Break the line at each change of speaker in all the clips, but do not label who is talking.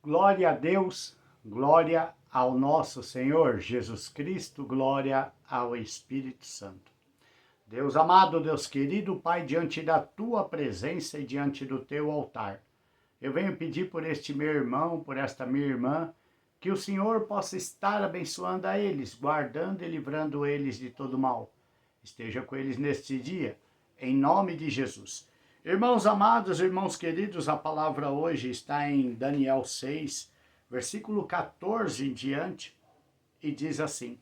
Glória a Deus, glória ao nosso Senhor Jesus Cristo, glória ao Espírito Santo. Deus amado, Deus querido, Pai, diante da Tua presença e diante do Teu altar, eu venho pedir por este meu irmão, por esta minha irmã, que o Senhor possa estar abençoando a eles, guardando e livrando eles de todo mal. Esteja com eles neste dia, em nome de Jesus. Irmãos amados, irmãos queridos, a palavra hoje está em Daniel 6, versículo 14 em diante, e diz assim: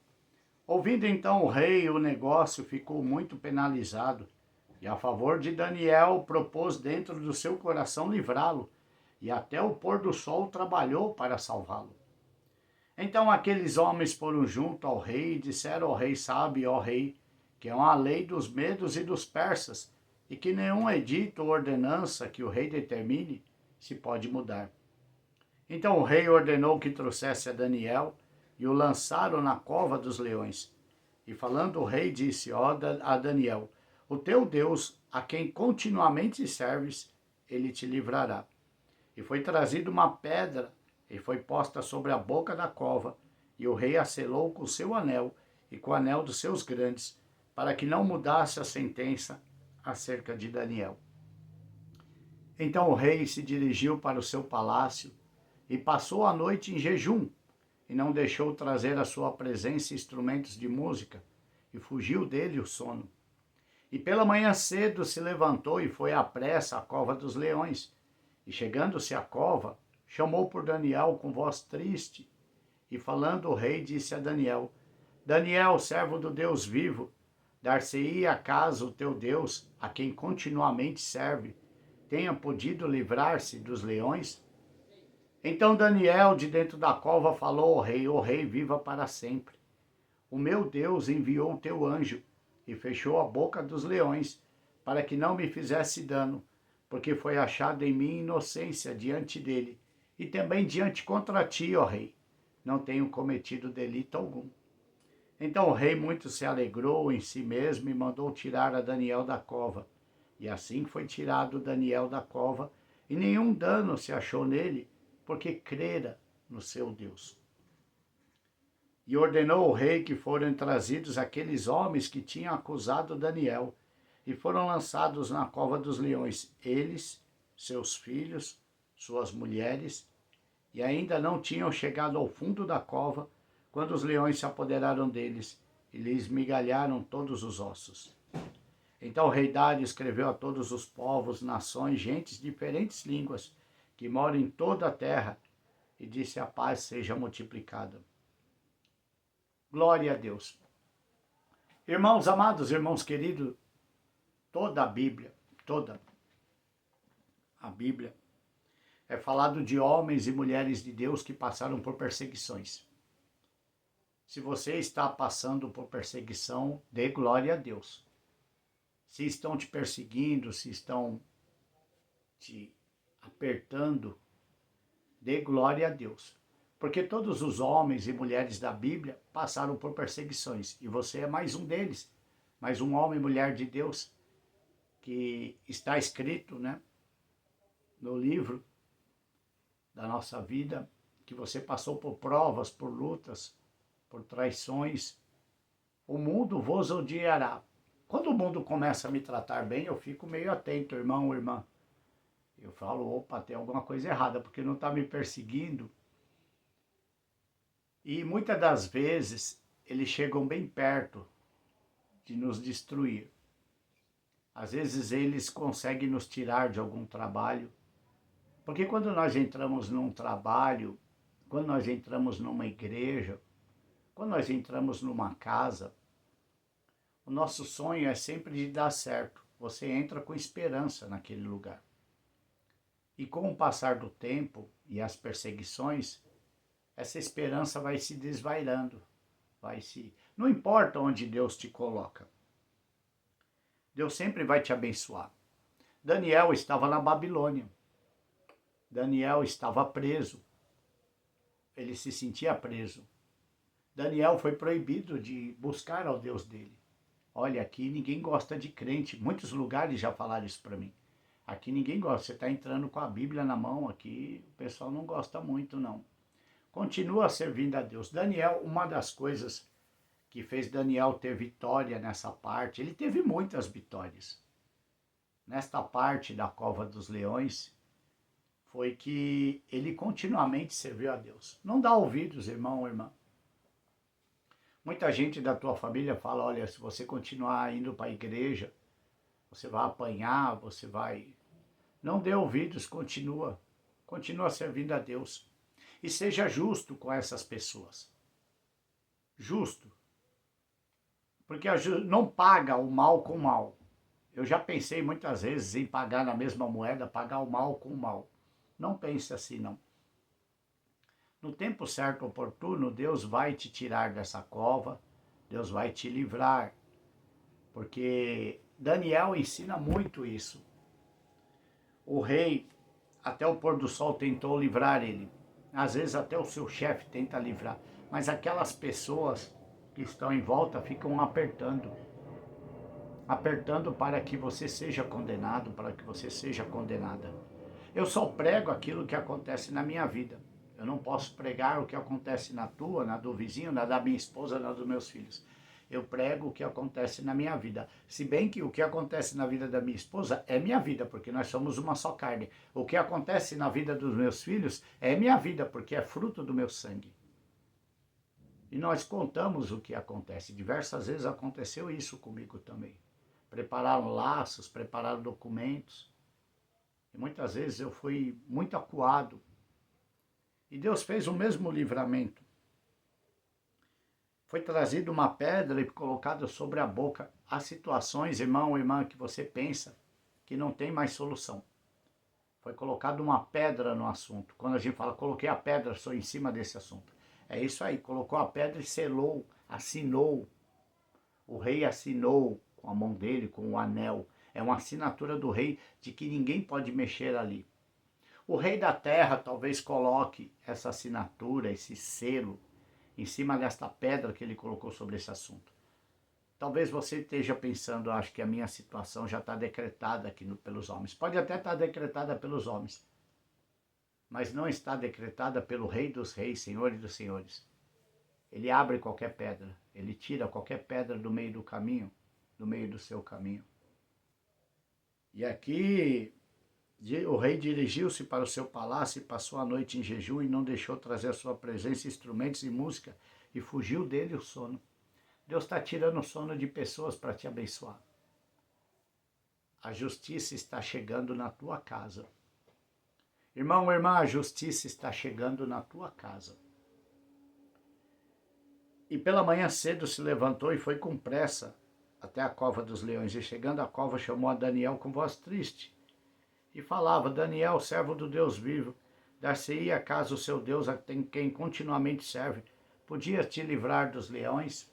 Ouvindo então o rei, o negócio ficou muito penalizado, e a favor de Daniel propôs dentro do seu coração livrá-lo, e até o pôr do sol trabalhou para salvá-lo. Então aqueles homens foram junto ao rei e disseram ao rei: Sabe, ó rei, que é uma lei dos medos e dos persas, e que nenhum edito ou ordenança que o rei determine se pode mudar. Então o rei ordenou que trouxesse a Daniel e o lançaram na cova dos leões. E falando o rei disse a Daniel: O teu Deus, a quem continuamente serves, ele te livrará. E foi trazida uma pedra e foi posta sobre a boca da cova, e o rei a selou com seu anel e com o anel dos seus grandes, para que não mudasse a sentença acerca de Daniel. Então o rei se dirigiu para o seu palácio e passou a noite em jejum, e não deixou trazer à sua presença instrumentos de música, e fugiu dele o sono. E pela manhã cedo se levantou e foi à pressa à cova dos leões, e chegando-se à cova, chamou por Daniel com voz triste, e falando o rei disse a Daniel: Daniel, servo do Deus vivo, dar-se-ia acaso o teu Deus, a quem continuamente serve, tenha podido livrar-se dos leões? Então Daniel, de dentro da cova, falou ao rei: O rei viva para sempre. O meu Deus enviou o teu anjo e fechou a boca dos leões, para que não me fizesse dano, porque foi achada em mim inocência diante dele, e também diante contra ti, ó rei. Não tenho cometido delito algum. Então o rei muito se alegrou em si mesmo e mandou tirar a Daniel da cova. E assim foi tirado Daniel da cova, e nenhum dano se achou nele, porque crera no seu Deus. E ordenou o rei que foram trazidos aqueles homens que tinham acusado Daniel, e foram lançados na cova dos leões, eles, seus filhos, suas mulheres, e ainda não tinham chegado ao fundo da cova, quando os leões se apoderaram deles, e lhes esmigalharam todos os ossos. Então o rei Dário escreveu a todos os povos, nações, gentes de diferentes línguas, que moram em toda a terra, e disse: a paz seja multiplicada. Glória a Deus. Irmãos amados, irmãos queridos, toda a Bíblia é falado de homens e mulheres de Deus que passaram por perseguições. Se você está passando por perseguição, dê glória a Deus. Se estão te perseguindo, se estão te apertando, dê glória a Deus. Porque todos os homens e mulheres da Bíblia passaram por perseguições. E você é mais um deles. Mais um homem e mulher de Deus que está escrito, né, no livro da nossa vida, que você passou por provas, por lutas, por traições. O mundo vos odiará. Quando o mundo começa a me tratar bem, eu fico meio atento, irmão ou irmã. Eu falo: opa, tem alguma coisa errada, porque não está me perseguindo. E muitas das vezes eles chegam bem perto de nos destruir. Às vezes eles conseguem nos tirar de algum trabalho. Porque quando nós entramos num trabalho, quando nós entramos numa igreja, quando nós entramos numa casa, o nosso sonho é sempre de dar certo. Você entra com esperança naquele lugar. E com o passar do tempo e as perseguições, essa esperança vai se desvairando. Não importa onde Deus te coloca. Deus sempre vai te abençoar. Daniel estava na Babilônia. Daniel estava preso. Ele se sentia preso. Daniel foi proibido de buscar ao Deus dele. Olha, aqui ninguém gosta de crente. Muitos lugares já falaram isso para mim. Aqui ninguém gosta, você está entrando com a Bíblia na mão aqui, o pessoal não gosta muito não. Continua servindo a Deus. Daniel, uma das coisas que fez Daniel ter vitória nessa parte, ele teve muitas vitórias. Nesta parte da cova dos leões, foi que ele continuamente serviu a Deus. Não dá ouvidos, irmão ou irmã. Muita gente da tua família fala, olha, se você continuar indo para a igreja, você vai apanhar, você vai... Não dê ouvidos, continua servindo a Deus. E seja justo com essas pessoas. Justo. Porque não paga o mal com o mal. Eu já pensei muitas vezes em pagar na mesma moeda, pagar o mal com o mal. Não pense assim, não. No tempo certo, oportuno, Deus vai te tirar dessa cova, Deus vai te livrar. Porque Daniel ensina muito isso. O rei, até o pôr do sol, tentou livrar ele. Às vezes até o seu chefe tenta livrar. Mas aquelas pessoas que estão em volta ficam apertando. Apertando para que você seja condenado, para que você seja condenada. Eu só prego aquilo que acontece na minha vida. Eu não posso pregar o que acontece na tua, na do vizinho, na da minha esposa, na dos meus filhos. Eu prego o que acontece na minha vida. Se bem que o que acontece na vida da minha esposa é minha vida, porque nós somos uma só carne. O que acontece na vida dos meus filhos é minha vida, porque é fruto do meu sangue. E nós contamos o que acontece. Diversas vezes aconteceu isso comigo também. Prepararam laços, prepararam documentos. E muitas vezes eu fui muito acuado. E Deus fez o mesmo livramento. Foi trazida uma pedra e colocada sobre a boca. Há situações, irmão ou irmã, que você pensa que não tem mais solução. Foi colocada uma pedra no assunto. Quando a gente fala, coloquei a pedra, sou em cima desse assunto. É isso aí, colocou a pedra e selou, assinou. O rei assinou com a mão dele, com o anel. É uma assinatura do rei de que ninguém pode mexer ali. O rei da terra talvez coloque essa assinatura, esse selo, em cima desta pedra que ele colocou sobre esse assunto. Talvez você esteja pensando, acho que a minha situação já está decretada aqui pelos homens. Pode até estar decretada pelos homens, mas não está decretada pelo Rei dos Reis, Senhor e dos Senhores. Ele abre qualquer pedra, ele tira qualquer pedra do meio do caminho, do meio do seu caminho. E aqui o rei dirigiu-se para o seu palácio e passou a noite em jejum e não deixou trazer à sua presença instrumentos e música e fugiu dele o sono. Deus está tirando o sono de pessoas para te abençoar. A justiça está chegando na tua casa. Irmão ou irmã, a justiça está chegando na tua casa. E pela manhã cedo se levantou e foi com pressa até a cova dos leões. E chegando à cova chamou a Daniel com voz triste. E falava, Daniel, servo do Deus vivo, dar-se-ia acaso o seu Deus a quem continuamente serve, podia te livrar dos leões?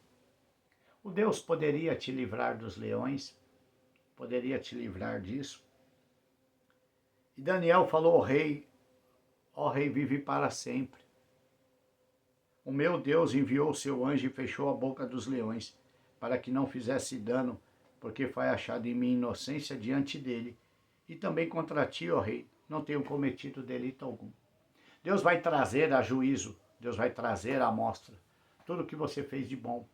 O Deus poderia te livrar dos leões? Poderia te livrar disso? E Daniel falou ao rei, ó rei, vive para sempre. O meu Deus enviou o seu anjo e fechou a boca dos leões, para que não fizesse dano, porque foi achado em minha inocência diante dele. E também contra ti, ó rei, não tenho cometido delito algum. Deus vai trazer a juízo, Deus vai trazer à mostra tudo o que você fez de bom.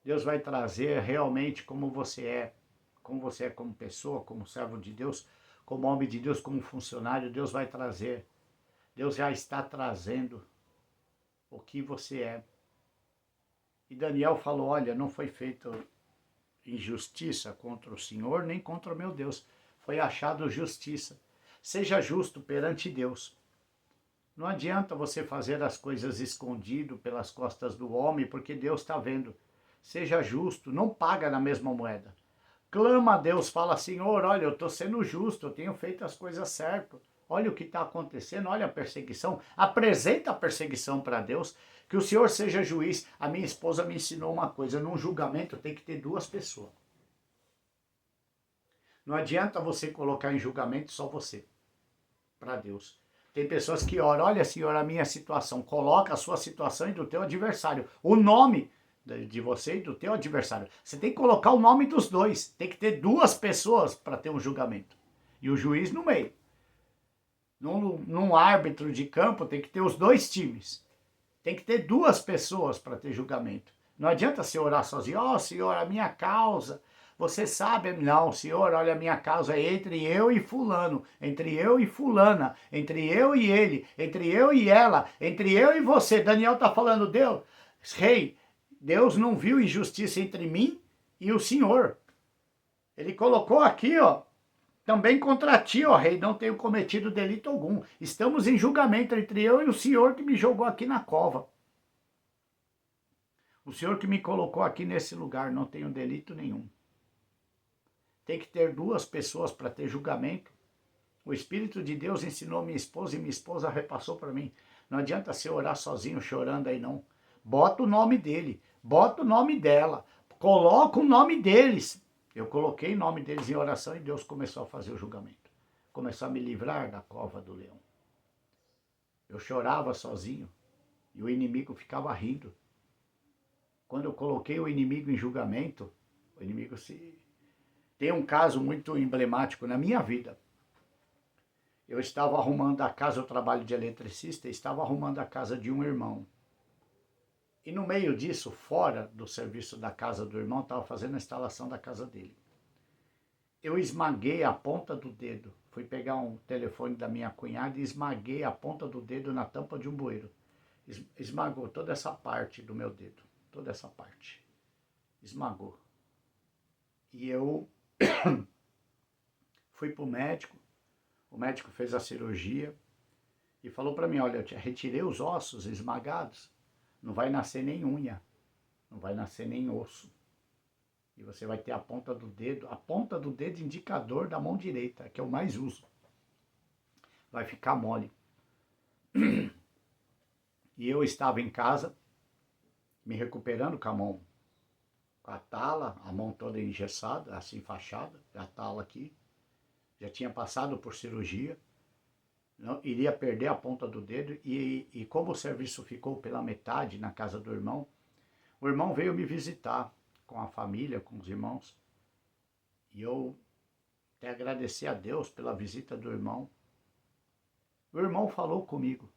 Deus vai trazer realmente como você é como pessoa, como servo de Deus, como homem de Deus, como funcionário. Deus vai trazer, Deus já está trazendo o que você é. E Daniel falou, olha, não foi feita injustiça contra o Senhor, nem contra o meu Deus. Foi achado justiça. Seja justo perante Deus. Não adianta você fazer as coisas escondido pelas costas do homem, porque Deus está vendo. Seja justo, não paga na mesma moeda. Clama a Deus, fala, Senhor, olha, eu estou sendo justo, eu tenho feito as coisas certas. Olha o que está acontecendo, olha a perseguição. Apresenta a perseguição para Deus, que o Senhor seja juiz. A minha esposa me ensinou uma coisa, num julgamento tem que ter duas pessoas. Não adianta você colocar em julgamento só você, para Deus. Tem pessoas que oram, olha Senhor, a minha situação, coloca a sua situação e do teu adversário, o nome de você e do teu adversário. Você tem que colocar o nome dos dois, tem que ter duas pessoas para ter um julgamento. e o juiz no meio. Num árbitro de campo tem que ter os dois times. Tem que ter duas pessoas para ter julgamento. Não adianta você orar sozinho. Ó, Senhor, a minha causa, você sabe. Não, Senhor, olha, a minha causa é entre eu e fulano, entre eu e fulana, entre eu e ele, entre eu e ela, entre eu e você. Daniel está falando, Deus, rei, Deus não viu injustiça entre mim e o Senhor. Ele colocou aqui, ó, também contra ti, ó rei, não tenho cometido delito algum. Estamos em julgamento entre eu e o Senhor que me jogou aqui na cova. O Senhor que me colocou aqui nesse lugar, não tenho delito nenhum. Tem que ter duas pessoas para ter julgamento. O Espírito de Deus ensinou minha esposa e minha esposa repassou para mim. Não adianta você orar sozinho, chorando aí não. Bota o nome dele, bota o nome dela, coloca o nome deles. Eu coloquei o nome deles em oração e Deus começou a fazer o julgamento. Começou a me livrar da cova do leão. Eu chorava sozinho e o inimigo ficava rindo. Quando eu coloquei o inimigo em julgamento, o inimigo se... Tem um caso muito emblemático na minha vida. Eu estava arrumando a casa, eu trabalho de eletricista, estava arrumando a casa de um irmão. E no meio disso, fora do serviço da casa do irmão, estava fazendo a instalação da casa dele. Eu esmaguei a ponta do dedo. Fui pegar um telefone da minha cunhada e esmaguei a ponta do dedo na tampa de um bueiro. Esmagou toda essa parte do meu dedo. Toda essa parte. Esmagou. E eu fui para o médico fez a cirurgia e falou para mim, olha, eu retirei os ossos esmagados, não vai nascer nem unha, não vai nascer nem osso. E você vai ter a ponta do dedo indicador da mão direita, que eu mais uso. Vai ficar mole. E eu estava em casa, me recuperando com a mão, com a tala, a mão toda engessada, assim enfaixada, a tala aqui. Já tinha passado por cirurgia, não, iria perder a ponta do dedo e como o serviço ficou pela metade na casa do irmão, o irmão veio me visitar com a família, com os irmãos. E eu até agradeci a Deus pela visita do irmão. O irmão falou comigo.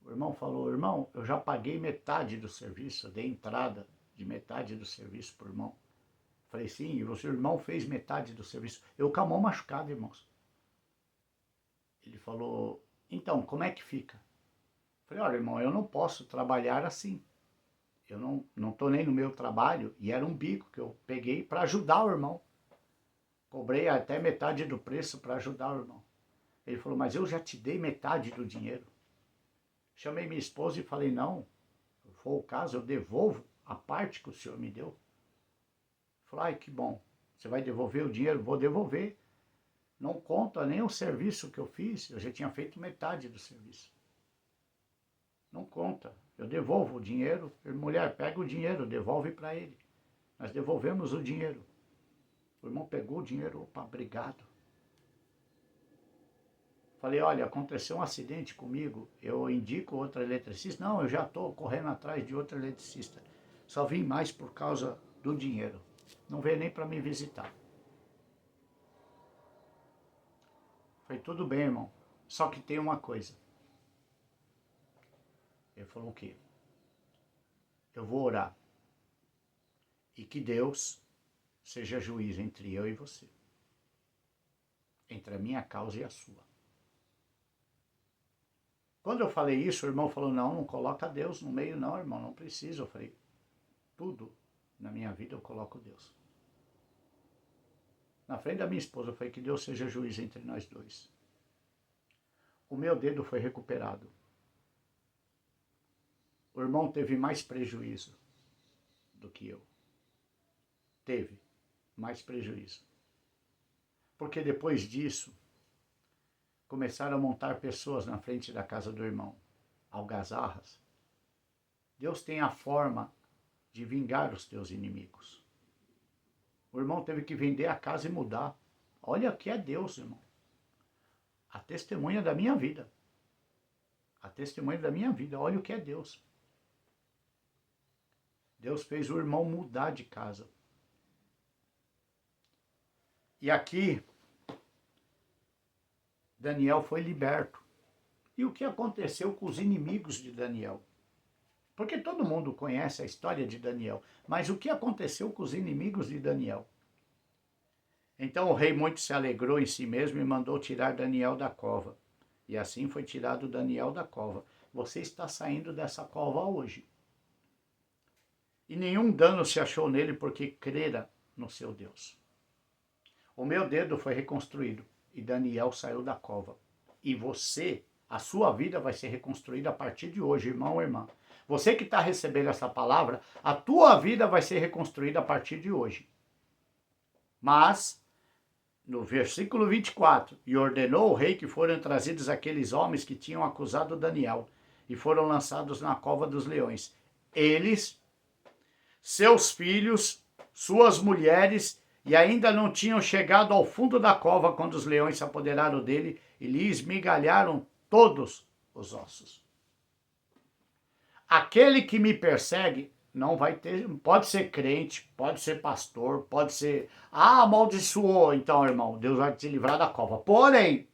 O irmão falou, irmão, eu já paguei metade do serviço, dei entrada de metade do serviço para o irmão. Falei, sim, o seu irmão fez metade do serviço. Eu com a mão machucada, irmãos. Ele falou, então, como é que fica? Falei, olha, irmão, eu não posso trabalhar assim. Eu não estou nem no meu trabalho. E era um bico que eu peguei para ajudar o irmão. Cobrei até metade do preço para ajudar o irmão. Ele falou, mas eu já te dei metade do dinheiro. Chamei minha esposa e falei, não, se for o caso, eu devolvo a parte que o senhor me deu. Falei, ai, que bom, você vai devolver o dinheiro? Vou devolver. Não conta nem o serviço que eu fiz, eu já tinha feito metade do serviço. Não conta, eu devolvo o dinheiro. Mulher, pega o dinheiro, devolve para ele. Nós devolvemos o dinheiro. O irmão pegou o dinheiro, opa, obrigado. Falei, olha, aconteceu um acidente comigo, eu indico outro eletricista. Não, eu já estou correndo atrás de outro eletricista. Só vim mais por causa do dinheiro. Não veio nem para me visitar. Falei, tudo bem, irmão, só que tem uma coisa. Ele falou, o quê? Eu vou orar. E que Deus seja juiz entre eu e você. Entre a minha causa e a sua. Quando eu falei isso, o irmão falou, não coloca Deus no meio não, irmão, não precisa. Eu falei, tudo na minha vida eu coloco Deus. Na frente da minha esposa, eu falei, que Deus seja juiz entre nós dois. O meu dedo foi recuperado. O irmão teve mais prejuízo do que eu. Teve mais prejuízo. Porque depois disso, começaram a montar pessoas na frente da casa do irmão, algazarras. Deus tem a forma de vingar os teus inimigos. O irmão teve que vender a casa e mudar. Olha o que é Deus, irmão. A testemunha da minha vida. A testemunha da minha vida. Olha o que é Deus. Deus fez o irmão mudar de casa. E aqui, Daniel foi liberto. E o que aconteceu com os inimigos de Daniel? Porque todo mundo conhece a história de Daniel, mas o que aconteceu com os inimigos de Daniel? Então o rei muito se alegrou em si mesmo e mandou tirar Daniel da cova. E assim foi tirado Daniel da cova. Você está saindo dessa cova hoje. E nenhum dano se achou nele porque crera no seu Deus. O meu dedo foi reconstruído e Daniel saiu da cova. E você, a sua vida vai ser reconstruída a partir de hoje, irmão ou irmã. Você que está recebendo essa palavra, a tua vida vai ser reconstruída a partir de hoje. Mas, no versículo 24, e ordenou o rei que foram trazidos aqueles homens que tinham acusado Daniel e foram lançados na cova dos leões. Eles, seus filhos, suas mulheres, e ainda não tinham chegado ao fundo da cova quando os leões se apoderaram dele e lhe esmigalharam todos os ossos. Aquele que me persegue não vai ter, pode ser crente, pode ser pastor, pode ser, amaldiçoou, então, irmão, Deus vai te livrar da cova. Porém,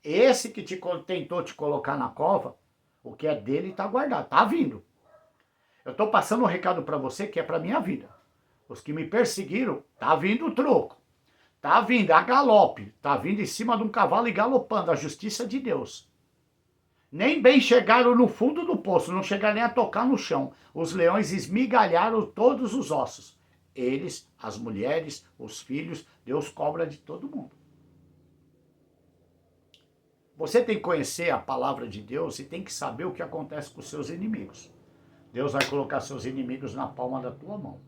esse que tentou te colocar na cova, o que é dele está guardado, está vindo. Eu estou passando um recado para você que é para minha vida. Os que me perseguiram, tá vindo o troco. Tá vindo a galope. Tá vindo em cima de um cavalo e galopando a justiça de Deus. Nem bem chegaram no fundo do poço, não chegaram nem a tocar no chão. Os leões esmigalharam todos os ossos. Eles, as mulheres, os filhos, Deus cobra de todo mundo. Você tem que conhecer a palavra de Deus e tem que saber o que acontece com os seus inimigos. Deus vai colocar seus inimigos na palma da tua mão.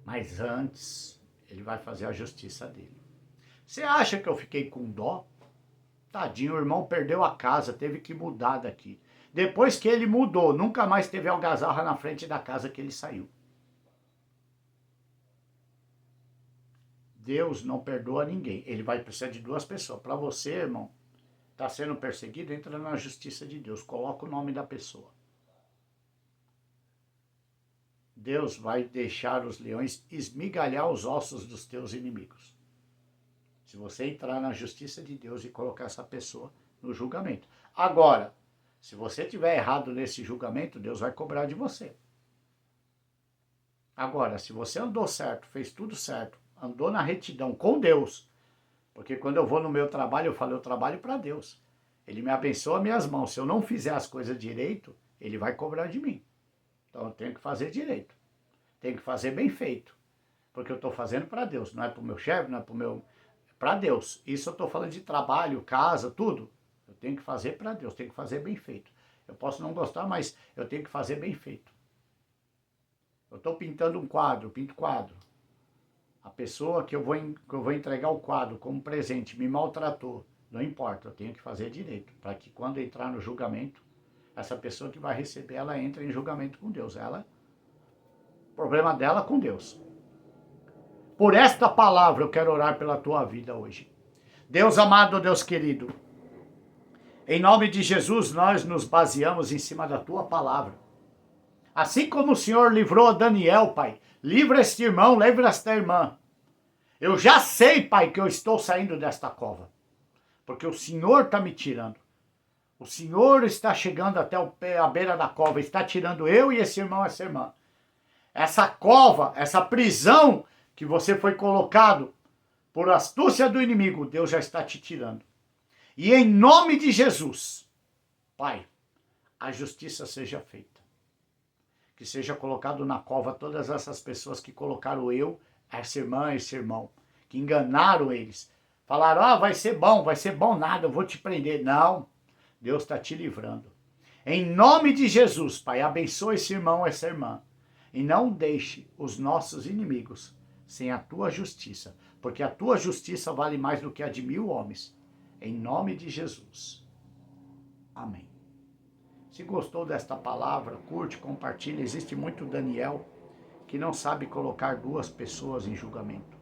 Mas antes, ele vai fazer a justiça dele. Você acha que eu fiquei com dó? Tadinho, o irmão perdeu a casa, teve que mudar daqui. Depois que ele mudou, nunca mais teve algazarra na frente da casa que ele saiu. Deus não perdoa ninguém. Ele vai precisar de duas pessoas. Para você, irmão, está sendo perseguido, entra na justiça de Deus. Coloca o nome da pessoa. Deus vai deixar os leões esmigalhar os ossos dos teus inimigos. Se você entrar na justiça de Deus e colocar essa pessoa no julgamento. Agora, se você tiver errado nesse julgamento, Deus vai cobrar de você. Agora, se você andou certo, fez tudo certo, andou na retidão com Deus, porque quando eu vou no meu trabalho, eu falo, eu trabalho para Deus. Ele me abençoa minhas mãos. Se eu não fizer as coisas direito, ele vai cobrar de mim. Então eu tenho que fazer direito. Tenho que fazer bem feito. Porque eu estou fazendo para Deus. Não é para o meu chefe, não é para o meu... Para Deus. Isso eu estou falando de trabalho, casa, tudo. Eu tenho que fazer para Deus. Tenho que fazer bem feito. Eu posso não gostar, mas eu tenho que fazer bem feito. Eu estou pintando um quadro, pinto quadro. A pessoa que eu vou entregar o quadro como presente me maltratou. Não importa, eu tenho que fazer direito. Para que quando entrar no julgamento, essa pessoa que vai receber, ela entra em julgamento com Deus. Problema dela com Deus. Por esta palavra eu quero orar pela tua vida hoje. Deus amado, Deus querido, em nome de Jesus nós nos baseamos em cima da tua palavra. Assim como o Senhor livrou Daniel, Pai, livra este irmão, livra esta irmã. Eu já sei, Pai, que eu estou saindo desta cova, porque o Senhor está me tirando. O Senhor está chegando até a beira da cova, está tirando eu e esse irmão, essa irmã. Essa cova, essa prisão que você foi colocado por astúcia do inimigo, Deus já está te tirando. E em nome de Jesus, Pai, a justiça seja feita. Que seja colocado na cova todas essas pessoas que colocaram eu, essa irmã, esse irmão, que enganaram eles. Falaram, vai ser bom nada, eu vou te prender. Não, Deus está te livrando. Em nome de Jesus, Pai, abençoe esse irmão, essa irmã. E não deixe os nossos inimigos sem a tua justiça, porque a tua justiça vale mais do que a de 1000 homens. Em nome de Jesus. Amém. Se gostou desta palavra, curte, compartilha. Existe muito Daniel que não sabe colocar duas pessoas em julgamento.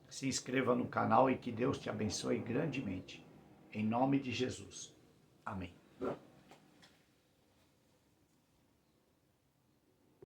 Se inscreva no canal e que Deus te abençoe grandemente. Em nome de Jesus. Amém.